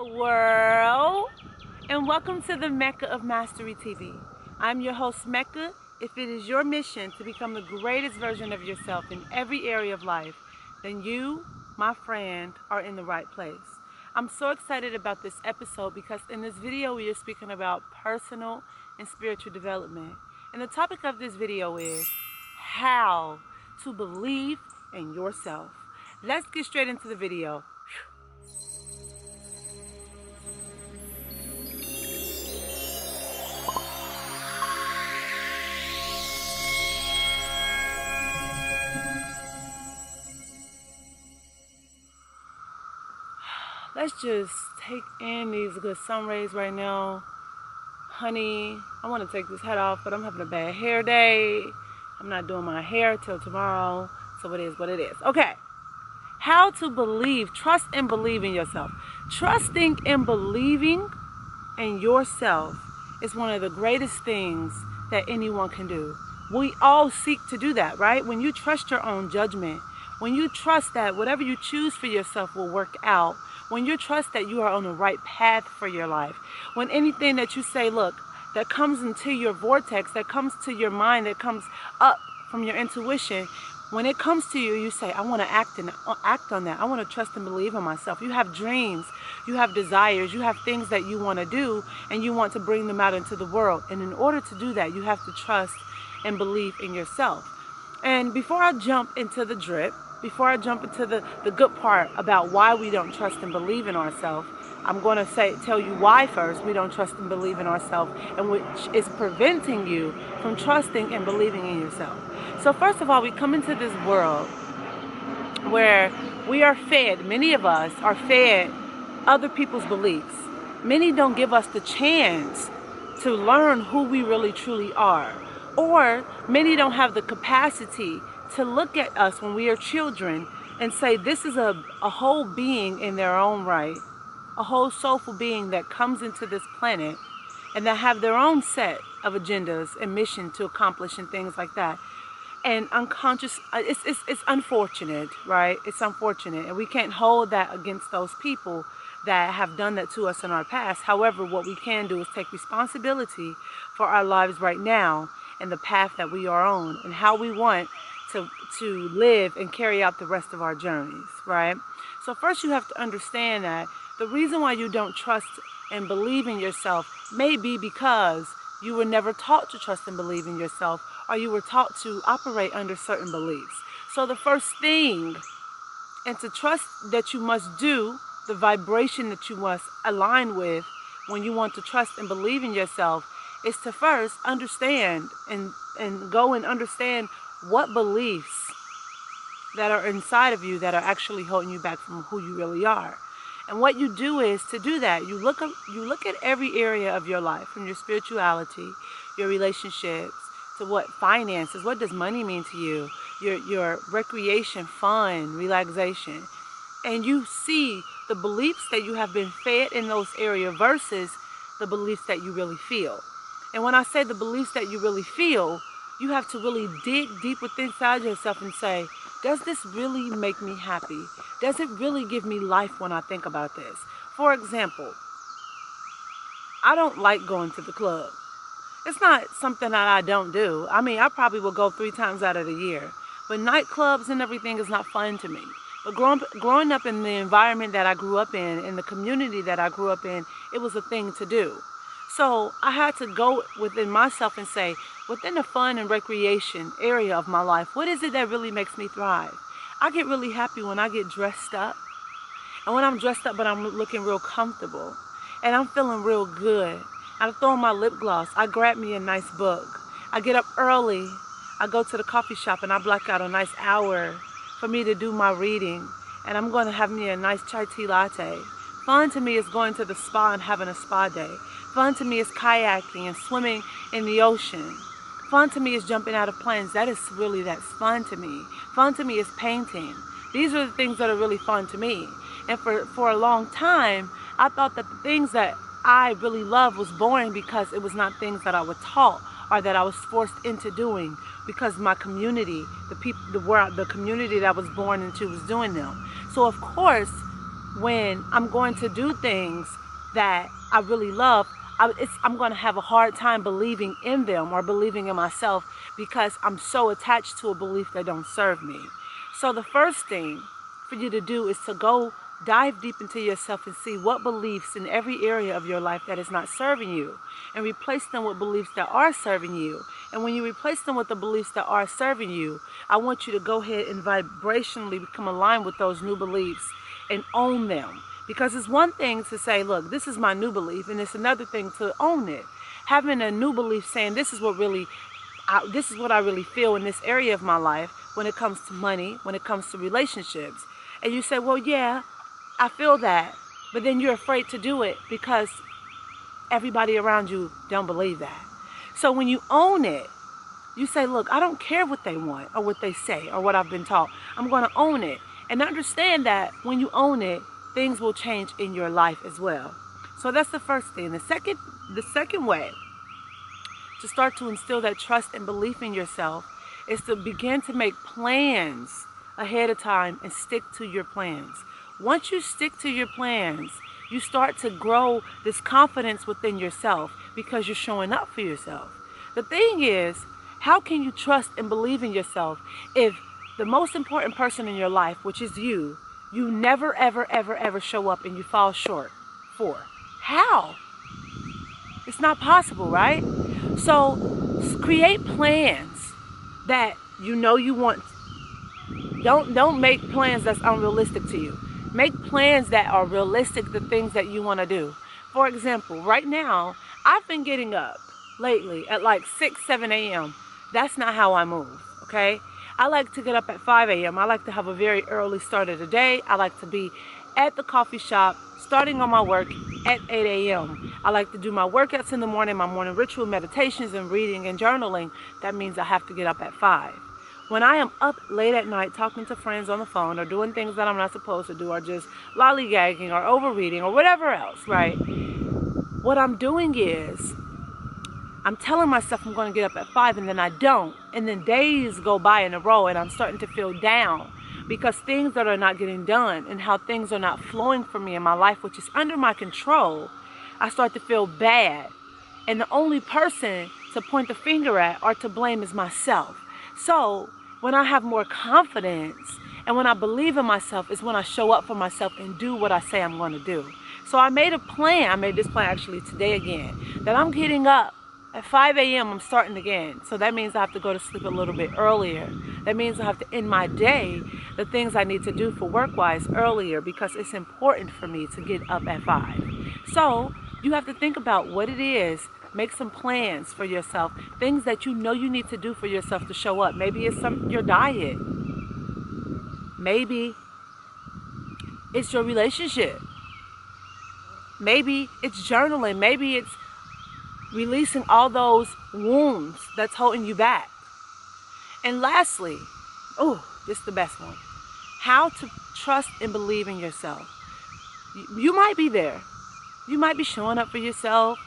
Hello world, and welcome to the Mecca of Mastery TV. I'm your host Mecca. If it is your mission to become the greatest version of yourself in every area of life, then you, my friend, are in the right place. I'm so excited about this episode because in this video we are speaking about personal and spiritual development. And the topic of this video is how to believe in yourself. Let's get straight into the video. Let's just take in these good sun rays right now. Honey, I want to take this hat off, but I'm having a bad hair day. I'm not doing my hair till tomorrow, so it is what it is. Okay, how to believe, trust and believe in yourself. Trusting and believing in yourself is one of the greatest things that anyone can do. We all seek to do that, right? When you trust your own judgment, when you trust that whatever you choose for yourself will work out, when you trust that you are on the right path for your life, when anything that you say, look, that comes into your vortex, that comes to your mind, that comes up from your intuition, when it comes to you, you say, I want to act on that. I want to trust and believe in myself. You have dreams, you have desires, you have things that you want to do, and you want to bring them out into the world. And in order to do that, you have to trust and believe in yourself. And before I jump into the drip, before I jump into the good part about why we don't trust and believe in ourselves, I'm going to tell you why first we don't trust and believe in ourselves, and which is preventing you from trusting and believing in yourself. So first of all, we come into this world where we are fed, many of us are fed other people's beliefs. Many don't give us the chance to learn who we really truly are. Or many don't have the capacity to look at us when we are children and say this is a whole being in their own right, a whole soulful being that comes into this planet and that have their own set of agendas and mission to accomplish and things like that. And unconscious, it's unfortunate, right? It's unfortunate, and we can't hold that against those people that have done that to us in our past. However, what we can do is take responsibility for our lives right now and the path that we are on and how we want to live and carry out the rest of our journeys, right? So first you have to understand that the reason why you don't trust and believe in yourself may be because you were never taught to trust and believe in yourself, or you were taught to operate under certain beliefs. So the first thing, and to trust that you must do, the vibration that you must align with when you want to trust and believe in yourself, is to first understand and go and understand what beliefs that are inside of you that are actually holding you back from who you really are. And what you do is, to do that, you look at every area of your life, from your spirituality, your relationships, to what finances, what does money mean to you, your recreation, fun, relaxation, and you see the beliefs that you have been fed in those areas versus the beliefs that you really feel. And when I say the beliefs that you really feel, you have to really dig deep within inside yourself and say, does this really make me happy? Does it really give me life when I think about this? For example, I don't like going to the club. It's not something that I don't do. I mean, I probably will go 3 times out of the year. But nightclubs and everything is not fun to me. But growing up in the environment that I grew up in the community that I grew up in, it was a thing to do. So I had to go within myself and say, within the fun and recreation area of my life, what is it that really makes me thrive? I get really happy when I get dressed up. And when I'm dressed up, but I'm looking real comfortable. And I'm feeling real good. I throw on my lip gloss. I grab me a nice book. I get up early. I go to the coffee shop and I block out a nice hour for me to do my reading. And I'm going to have me a nice chai tea latte. Fun to me is going to the spa and having a spa day. Fun to me is kayaking and swimming in the ocean. Fun to me is jumping out of planes. That's fun to me. Fun to me is painting. These are the things that are really fun to me. And for a long time, I thought that the things that I really loved was boring because it was not things that I was taught or that I was forced into doing because my community, the community that I was born into was doing them. So of course, when I'm going to do things that I really love, I'm going to have a hard time believing in them or believing in myself because I'm so attached to a belief that don't serve me. So the first thing for you to do is to go dive deep into yourself and see what beliefs in every area of your life that is not serving you, and replace them with beliefs that are serving you. And when you replace them with the beliefs that are serving you, I want you to go ahead and vibrationally become aligned with those new beliefs and own them. Because it's one thing to say, look, this is my new belief, and it's another thing to own it. Having a new belief saying this is what I really feel in this area of my life when it comes to money, when it comes to relationships. And you say, well, yeah, I feel that, but then you're afraid to do it because everybody around you don't believe that. So when you own it, you say, look, I don't care what they want or what they say or what I've been taught. I'm going to own it. And understand that when you own it, things will change in your life as well. So that's the first thing. The second way to start to instill that trust and belief in yourself is to begin to make plans ahead of time and stick to your plans. Once you stick to your plans, you start to grow this confidence within yourself because you're showing up for yourself. The thing is, how can you trust and believe in yourself if the most important person in your life, which is you never, ever, ever, ever show up and you fall short for? How? It's not possible, right? So create plans that you know you want. Don't make plans that's unrealistic to you. Make plans that are realistic, the things that you want to do. For example, right now, I've been getting up lately at like 6, 7 a.m. That's not how I move, okay? I like to get up at 5 a.m. I like to have a very early start of the day. I like to be at the coffee shop, starting on my work at 8 a.m. I like to do my workouts in the morning, my morning ritual meditations and reading and journaling. That means I have to get up at 5. When I am up late at night talking to friends on the phone or doing things that I'm not supposed to do or just lollygagging or overreading or whatever else, right? What I'm doing is I'm telling myself I'm going to get up at 5 and then I don't. And then days go by in a row and I'm starting to feel down because things that are not getting done and how things are not flowing for me in my life, which is under my control, I start to feel bad. And the only person to point the finger at or to blame is myself. So when I have more confidence and when I believe in myself is when I show up for myself and do what I say I'm going to do. So I made a plan. I made this plan actually today again, that I'm getting up at 5 a.m. I'm starting again. So that means I have to go to sleep a little bit earlier. That means I have to end my day, the things I need to do for work-wise earlier because it's important for me to get up at 5. So you have to think about what it is. Make some plans for yourself, things that you know you need to do for yourself to show up. Maybe it's your diet. Maybe it's your relationship. Maybe it's journaling. Maybe it's releasing all those wounds that's holding you back. And lastly, this is the best one. How to trust and believe in yourself. You might be there. You might be showing up for yourself.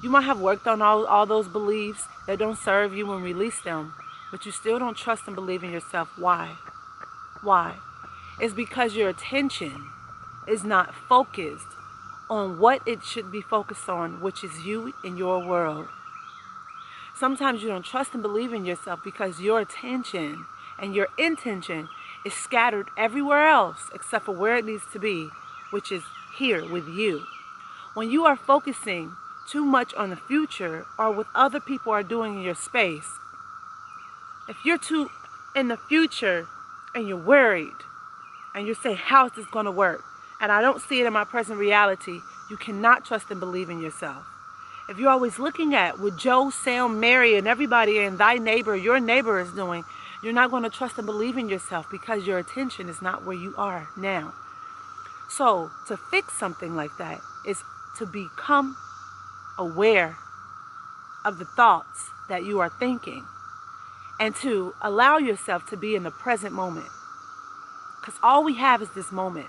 You might have worked on all those beliefs that don't serve you and release them, but you still don't trust and believe in yourself. Why? Why? It's because your attention is not focused on what it should be focused on, which is you and your world. Sometimes you don't trust and believe in yourself because your attention and your intention is scattered everywhere else except for where it needs to be, which is here with you. When you are focusing too much on the future or what other people are doing in your space, if you're too in the future and you're worried and you say, how is this going to work? And I don't see it in my present reality, you cannot trust and believe in yourself. If you're always looking at what Joe, Sam, Mary, and everybody and your neighbor is doing, you're not going to trust and believe in yourself because your attention is not where you are now. So to fix something like that is to become aware of the thoughts that you are thinking and to allow yourself to be in the present moment, because all we have is this moment.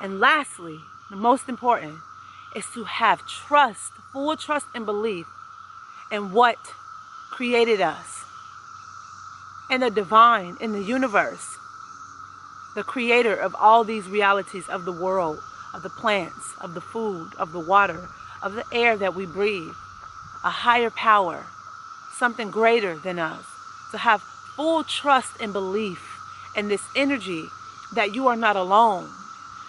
And lastly, the most important is to have trust, full trust and belief in what created us, in the divine, in the universe, the creator of all these realities of the world. of the plants, of the food, of the water, of the air that we breathe, a higher power, something greater than us, to have full trust and belief in this energy that you are not alone.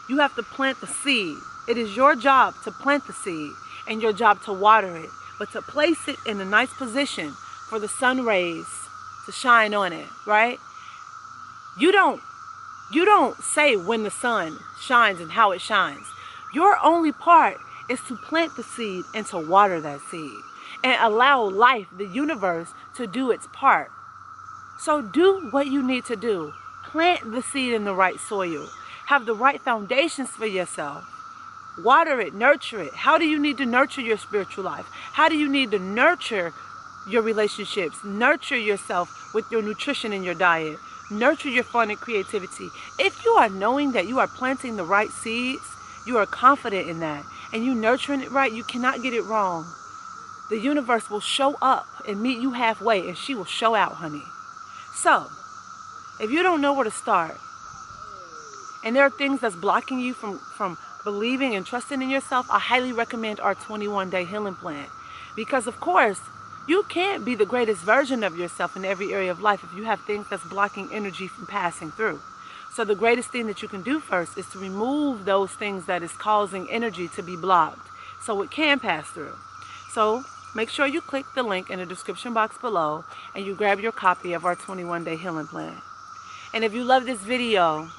You have to plant the seed. It is your job to plant the seed and your job to water it, but to place it in a nice position for the sun rays to shine on it, right? You don't say when the sun shines and how it shines. Your only part is to plant the seed and to water that seed and allow life, the universe, to do its part. So do what you need to do. Plant the seed in the right soil. Have the right foundations for yourself. Water it, nurture it. How do you need to nurture your spiritual life? How do you need to nurture your relationships? Nurture yourself with your nutrition and your diet. Nurture your fun and creativity. If you are knowing that you are planting the right seeds, you are confident in that, and you nurturing it right, you cannot get it wrong. The universe will show up and meet you halfway, and she will show out, honey. So, if you don't know where to start, and there are things that's blocking you from believing and trusting in yourself, I highly recommend our 21-day healing plan. Because, of course, you can't be the greatest version of yourself in every area of life if you have things that's blocking energy from passing through. So the greatest thing that you can do first is to remove those things that is causing energy to be blocked so it can pass through. So make sure you click the link in the description box below and you grab your copy of our 21-day healing plan. And if you love this video,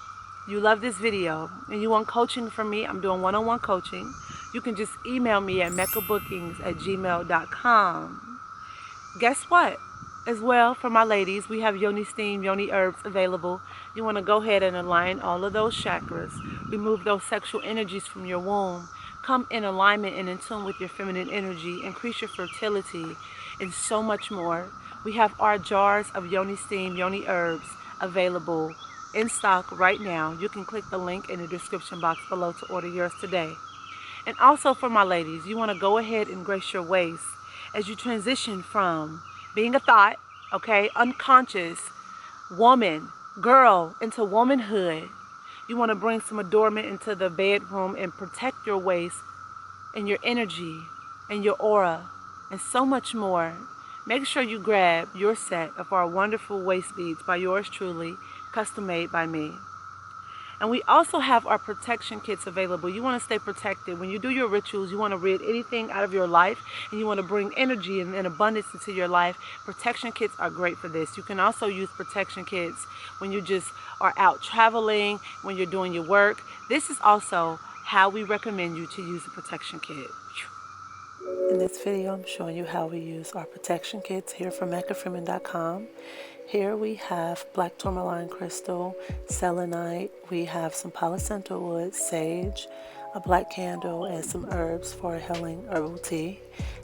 and you want coaching from me, I'm doing one-on-one coaching, you can just email me at meccabookings@gmail.com. Guess what? As well, for my ladies, we have yoni steam, yoni herbs available. You want to go ahead and align all of those chakras, remove those sexual energies from your womb, come in alignment and in tune with your feminine energy, increase your fertility, and so much more. We have our jars of yoni steam, yoni herbs available in stock right now. You can click the link in the description box below to order yours today. And also for my ladies, you want to go ahead and grace your waist as you transition from being a thought, okay, unconscious woman, girl, into womanhood. You want to bring some adornment into the bedroom and protect your waist and your energy and your aura and so much more. Make sure you grab your set of our wonderful waist beads by yours truly, custom made by me. And we also have our protection kits available. You want to stay protected. When you do your rituals, you want to rid anything out of your life, and you want to bring energy and abundance into your life. Protection kits are great for this. You can also use protection kits when you just are out traveling, when you're doing your work. This is also how we recommend you to use a protection kit. In this video, I'm showing you how we use our protection kits here from MeccaFreeman.com. Here we have black tourmaline crystal, selenite, we have some Palo Santo wood, sage, a black candle, and some herbs for a healing herbal tea.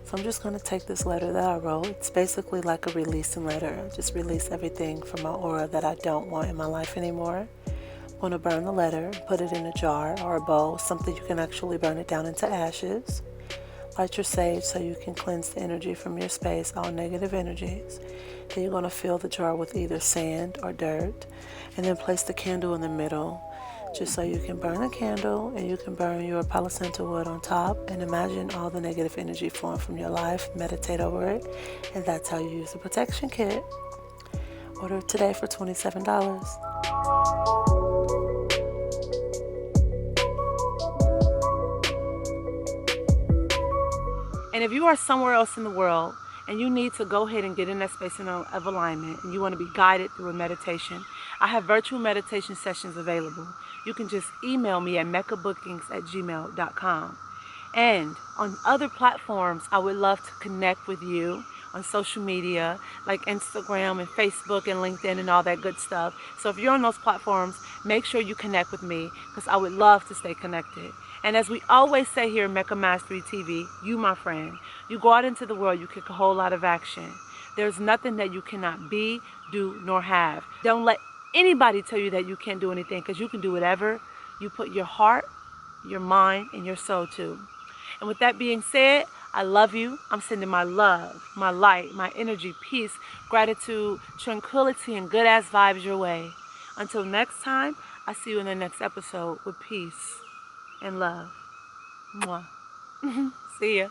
So I'm just going to take this letter that I wrote. It's basically like a releasing letter. I just release everything from my aura that I don't want in my life anymore. I'm going to burn the letter, put it in a jar or a bowl, something you can actually burn it down into ashes. Light your sage so you can cleanse the energy from your space, all negative energies. Then you're going to fill the jar with either sand or dirt, and then place the candle in the middle, just so you can burn a candle and you can burn your Palo Santo wood on top, and imagine all the negative energy flowing from your life. Meditate over it, and that's how you use the protection kit. Order it today for $27. And if you are somewhere else in the world and you need to go ahead and get in that space of alignment and you want to be guided through a meditation, I have virtual meditation sessions available. You can just email me at meccabookings@gmail.com. And on other platforms, I would love to connect with you on social media like Instagram and Facebook and LinkedIn and all that good stuff. So if you're on those platforms, make sure you connect with me because I would love to stay connected. And as we always say here in Mecca Mastery TV, you, my friend, you go out into the world, you kick a whole lot of action. There's nothing that you cannot be, do, nor have. Don't let anybody tell you that you can't do anything, because you can do whatever you put your heart, your mind, and your soul to. And with that being said, I love you. I'm sending my love, my light, my energy, peace, gratitude, tranquility, and good-ass vibes your way. Until next time, I see you in the next episode with peace. and love. Mwah. See ya.